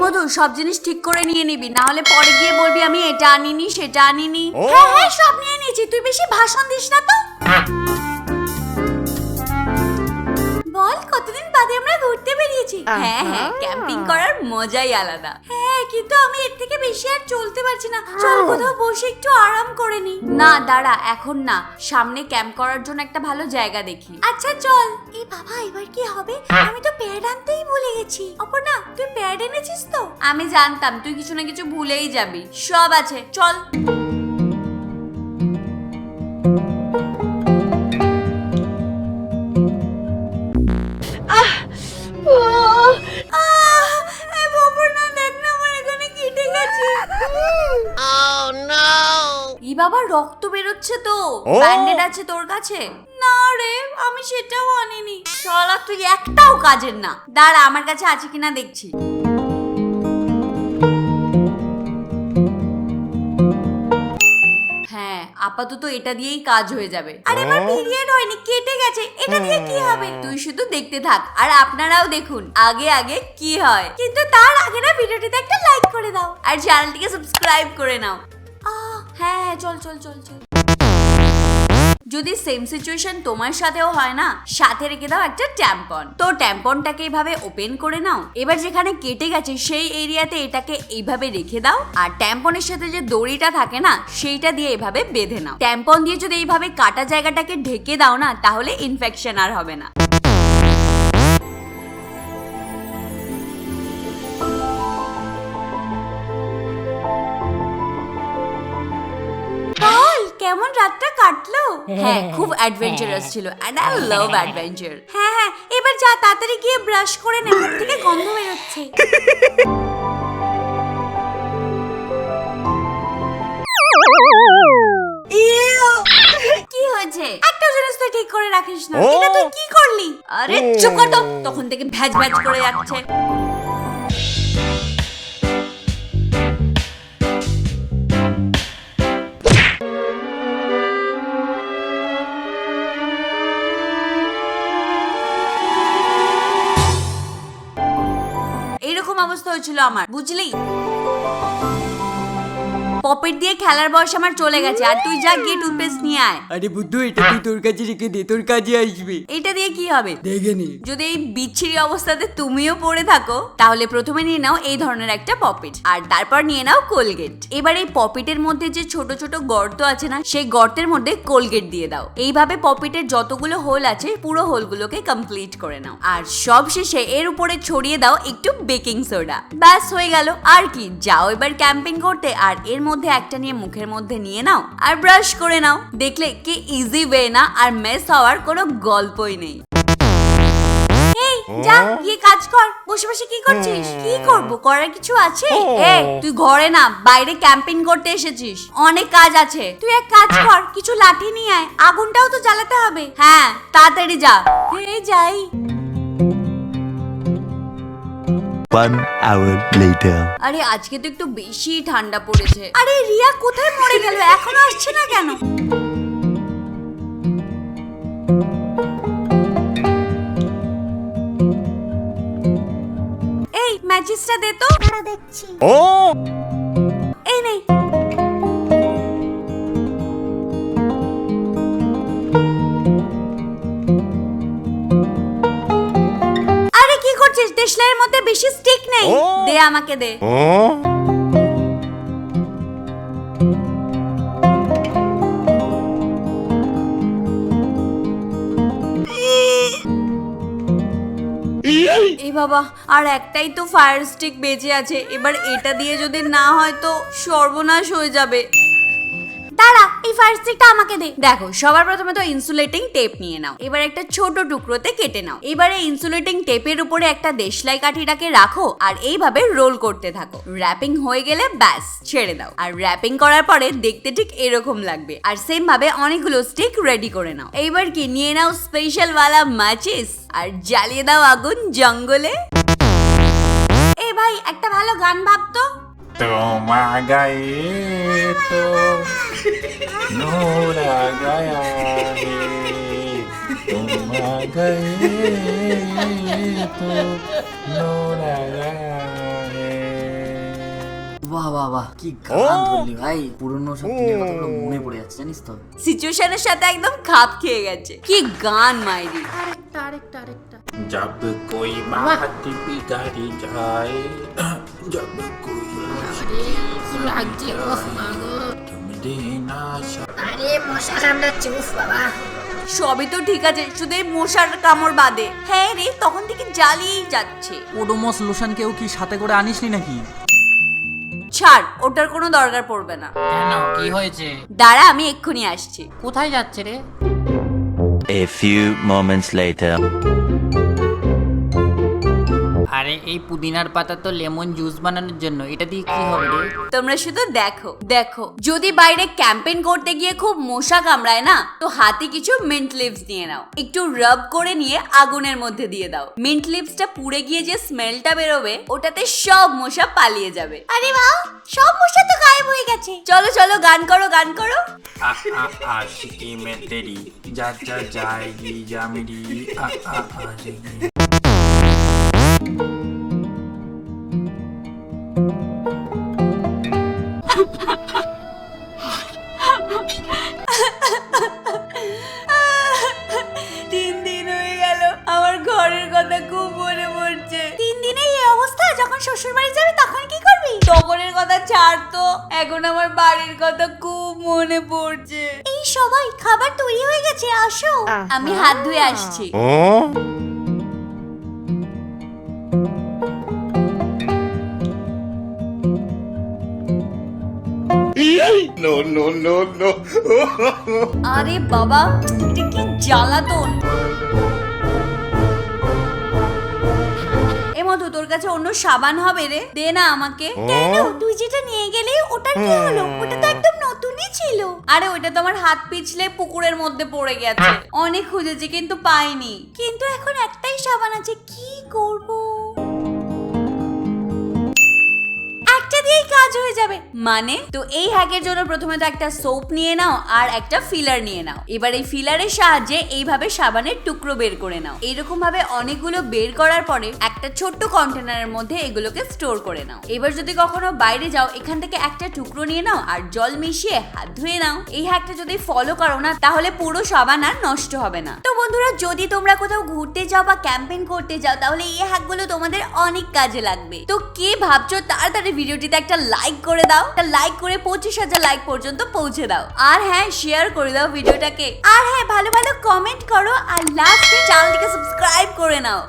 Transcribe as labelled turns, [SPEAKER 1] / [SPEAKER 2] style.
[SPEAKER 1] বধূ সব জিনিস ঠিক করে নিয়ে নিবি, না হলে পরে গিয়ে বলবি আমি এটা আনিনি সেটা আনিনি। হ্যাঁ হ্যাঁ সব নিয়ে নিয়েছি, তুই বেশি ভাষণ দিস না তো। বল কতদিন বাদে আমরা ঘুরতে বেরিয়েছি। হ্যাঁ হ্যাঁ ক্যাম্পিং করার মজাই আলাদা। হ্যাঁ কিন্তু আমি এর থেকে বেশি আর চলতে পারছি না, চল কোথাও বসে একটু আরাম করে নি। না দাঁড়া এখন না, সামনে ক্যাম্প করার জন্য একটা ভালো জায়গা দেখি। আচ্ছা চল। এই বাবা এবার কি হবে, আমি তো প্যাড আনতেই ভুলে গেছি। অপর্ণা তুই প্যাড এনেছিস তো? আমি জানতাম তুই কিছু না কিছু ভুলেই যাবি, সব আছে চল। বাবা রক্ত বেরোচ্ছে তো, ব্যান্ডেড আছে তোর কাছে? না রে আমি সেটাও আনিনি। শালা তুই একটাও কাজের না, দাঁড়া আমার কাছে আছে কিনা দেখছি। হ্যাঁ আপাতত এটা দিয়েই কাজ হয়ে যাবে। আরে আমার পিরিয়ড হয়নি, কেটে গেছে, এটা দিয়ে কি হবে? তুই শুধু দেখতে থাক আর আপনারাও দেখুন আগে আগে কি হয়। কিন্তু তার আগে না ভিডিওটিতে একটা লাইক করে দাও আর চ্যানেলটিকে সাবস্ক্রাইব করে নাও। হ্যাঁ চল চল চল চল। যদি সেম সিচুয়েশন তোমার সাথেও হয় না, সাথে রেখে দাও একটা ট্যাম্পন। তো ট্যাম্পনটাকে এইভাবে ওপেন করে নাও, এবার যেখানে কেটে গেছে সেই এরিয়াতে এটাকে এইভাবে রেখে দাও আর ট্যাম্পনের সাথে যে দড়িটা থাকে না সেইটা দিয়ে এইভাবে বেঁধে নাও। ট্যাম্পন দিয়ে যদি এইভাবে কাটা জায়গাটাকে ঢেকে দাও না, তাহলে ইনফেকশন আর হবে না। কেমন রাতটা কাটলো? হ্যাঁ খুব অ্যাডভেঞ্চারাস ছিল এন্ড আই লাভ অ্যাডভেঞ্চার। হ্যাঁ হ্যাঁ এবার যা তাড়াতাড়ি গিয়ে ব্রাশ করে নে, মুখ থেকে গন্ধ বেরোচ্ছে। কি হয়েছে? একটা জিনিস তো ঠিক করে রাখিস না, এটা তুই কি করলি? আরে চুপ কর তো, তখন থেকে ভ্যাজ ভ্যাজ করে যাচ্ছে। এইরকম অবস্থা হয়েছিল আমার, বুঝলি? পপেট দিয়ে খেলার বয়স আমার চলে গেছে, আর তুই যা গিয়ে টুথপেস্ট নিয়ে আয়।
[SPEAKER 2] আরে বুদ্ধু এটা তুই তোর কাছে রেখে দে, তোর কাজে আসবে।
[SPEAKER 1] এটা দিয়ে কি হবে
[SPEAKER 2] দেখে নি।
[SPEAKER 1] যদি এই বিচ্ছিরি অবস্থাতে তুমিও পড়ে থাকো, তাহলে প্রথমে নিয়ে নাও এই ধরনের একটা পপেট আর তারপর নিয়ে নাও কোলগেট। এবার এই পপেটের মধ্যে যে ছোট ছোট গর্ত আছে না, সেই গর্তের মধ্যে কোলগেট দিয়ে দাও। এইভাবে পপেটের যতগুলো হোল আছে পুরো হোলগুলোকে কমপ্লিট করে নাও আর সব শেষে এর উপরে ছড়িয়ে দাও একটু বেকিং সোডা। ব্যাস হয়ে গেল। আর কি, যাও এবার ক্যাম্পিং করতে আর এর মধ্যে একটা নিয়ে মুখের মধ্যে নিয়ে নাও আর ব্রাশ করে নাও। দেখলে কি ইজি ওয়ে না, আর মেস হওয়ার কোনো গল্পই নেই। এই যা গিয়ে কাজ কর, বসে বসে কি করছিস? কি করব, করার কিছু আছে? তুই ঘরে না বাইরে ক্যাম্পিং করতে এসেছিস, অনেক কাজ আছে। তুই এক কাজ কর, কিছু লাঠি নিয়ে আয়, আগুনটাও তো জ্বালাতে হবে। হ্যাঁ তাড়াতাড়ি যা। যাই।
[SPEAKER 3] 1 hour later.
[SPEAKER 1] আরে আজকে তো একটু বেশি ঠান্ডা পড়েছে। আরে রিয়া কোথায় মরে গেল, এখনো আসছে না কেন? এই ম্যাচিসটা দে তো।
[SPEAKER 4] দেখছি।
[SPEAKER 1] এই নেই। দেশলাইয়ের মধ্যে বেশি স্টিক নেই, দে আমাকে দে। এই বাবা আর একটাই তো ফায়ার স্টিক বেঁচে আছে, এবার এটা দিয়ে যদি না হয় তো সর্বনাশ হয়ে যাবে। দাঁড়া এই ফায়ার স্টিকটা আমাকে দে। দেখো সবার প্রথমে তো ইনসুলেটিং টেপ নিয়ে নাও, এবার একটা ছোট টুকরোতে কেটে নাও। এবারে ইনসুলেটিং টেপের উপরে একটা দেশলাই কাঠিটাকে রাখো আর এইভাবে রোল করতে থাকো। র‍্যাপিং হয়ে গেলে ব্যাস ছেড়ে দাও। আর র‍্যাপিং করার পরে দেখতে ঠিক এরকম লাগবে। আর সেম ভাবে অনেকগুলো স্টিক রেডি করে নাও। এইবার কি নিয়ে নাও স্পেশাল ওয়ালা মাচিস আর জ্বালিয়ে দাও আগুন জঙ্গলে। এই ভাই একটা ভালো গান ভাবতো।
[SPEAKER 5] তোমার গায়ে তো নূর আ গয়া হে, তোমার গায়ে তো নূর আ গয়া হে।
[SPEAKER 4] বাহ বাহ বাহ, কি গান ধরলি ভাই, পুরনো সব দিনের কথাগুলো মনে পড়ে যাচ্ছে জানিস তো।
[SPEAKER 1] সিচুয়েশনের সাথে একদম খাপ খেয়ে গেছে। কি গান মাইরি।
[SPEAKER 6] আরেকটা
[SPEAKER 5] जब कोई बात बिगाड़ी जाए जब कोई
[SPEAKER 6] লাগছে ওহ মাগো।
[SPEAKER 5] तुम देना
[SPEAKER 6] আরে মশা কামড়াচ্ছে উফ বাবা।
[SPEAKER 1] সবই তো ঠিক আছে, শুধু এই মশার কামড় বাদে। হ্যাঁ রে, তখন থেকে জ্বালিয়েই যাচ্ছে।
[SPEAKER 4] ওডোমস লোশন কেউ কি সাথে করে আনিসনি নাকি?
[SPEAKER 1] ছাড়, ওটার কোনো দরকার পড়বে না।
[SPEAKER 7] কেন, কি হয়েছে?
[SPEAKER 1] দাঁড়া, আমি এক্ষুনি আসছি।
[SPEAKER 7] কোথায় যাচ্ছে রে?
[SPEAKER 3] A few moments later.
[SPEAKER 7] আরে এই পুদিনার পাতা তো লেমন জুস বানানোর জন্য, এটা দিয়ে কি হবে রে?
[SPEAKER 1] তোমরা শুধু দেখো দেখো, যদি বাইরে ক্যাম্পেইন করতে গিয়ে খুব মশা কামড়ায় না, তো হাতে কিছু মিন্ট লিভস নিয়ে নাও, একটু রাব করে নিয়ে আগুনের মধ্যে দিয়ে দাও। মিন্ট লিভসটা পুড়ে গিয়ে যে স্মেলটা বেরোবে, ওটাতে সব মশা পালিয়ে যাবে। আরে বাহ, সব মশা তো গায়েব হয়ে গেছে। চলো চলো, গান করো গান করো।
[SPEAKER 5] आशिकी में तेरी जा जा जाएगी जा मेरी आशिकी।
[SPEAKER 1] তিন দিন হয়ে গেল, আমার ঘরের কথা খুব মনে পড়ছে। 3 দিনে এই অবস্থা, যখন শ্বশুর বাড়ি যাবে তখন কি করবি? তখনের কথা ছাড় তো, এখন আমার বাড়ির কথা খুব মনে পড়ছে। এই সবাই, খাবার তৈরি হয়ে গেছে, আসো। আমি হাত ধুয়ে আসছি। আরে বাবা, এটা কি জ্বালাতন। মধু, তোর কাছে অন্য সাবান হবে রে, দে না আমাকে। কেন, তুই যেটা নিয়ে গেলি ওটার কি হলো? ওটা তো একদম নতুনই ছিল। আরে ওইটা তো আমার হাত পিছলে পুকুরের মধ্যে পড়ে গেছে, অনেক খুঁজেছি কিন্তু পাইনি। কিন্তু এখন একটাই সাবান আছে, কি করব? একটা দিয়েই কাজ হয়ে যাবে মানে? তো এই হ্যাকের জন্য প্রথমে তো একটা সোপ নিয়ে নাও আর একটা ফিলার নিয়ে নাও। এবার এই ফিলারের সাহায্যে এইভাবে সাবানের টুকরো বের করে নাও। এরকম ভাবে অনেকগুলো বের করার পরে একটা ছোট্ট কন্টেনারের মধ্যে এগুলোকে স্টোর করে নাও। এবার যদি কখনো বাইরে যাও, এখান থেকে একটা টুকরো নিয়ে নাও আর জল মিশিয়ে হাত ধুয়ে নাও। এই হ্যাকটা যদি ফলো করো না, তাহলে পুরো সাবান আর নষ্ট হবে না। তো বন্ধুরা, যদি তোমরা কোথাও ঘুরতে যাও বা ক্যাম্পেইন করতে যাও, তাহলে এই হ্যাকগুলো তোমাদের অনেক কাজে লাগবে। তো কে ভাবছো, তাড়াতাড়ি ভিডিওটিতে একটা লাইক করে দাও। একটা লাইক করে 25,000 লাইক পর্যন্ত পৌঁছে দাও। আর হ্যাঁ, শেয়ার করে দাও ভিডিওটাকে। আর হ্যাঁ, ভালো ভালো কমেন্ট করো। আর লাস্টে চ্যানেলটিকে সাবস্ক্রাইব করে নাও।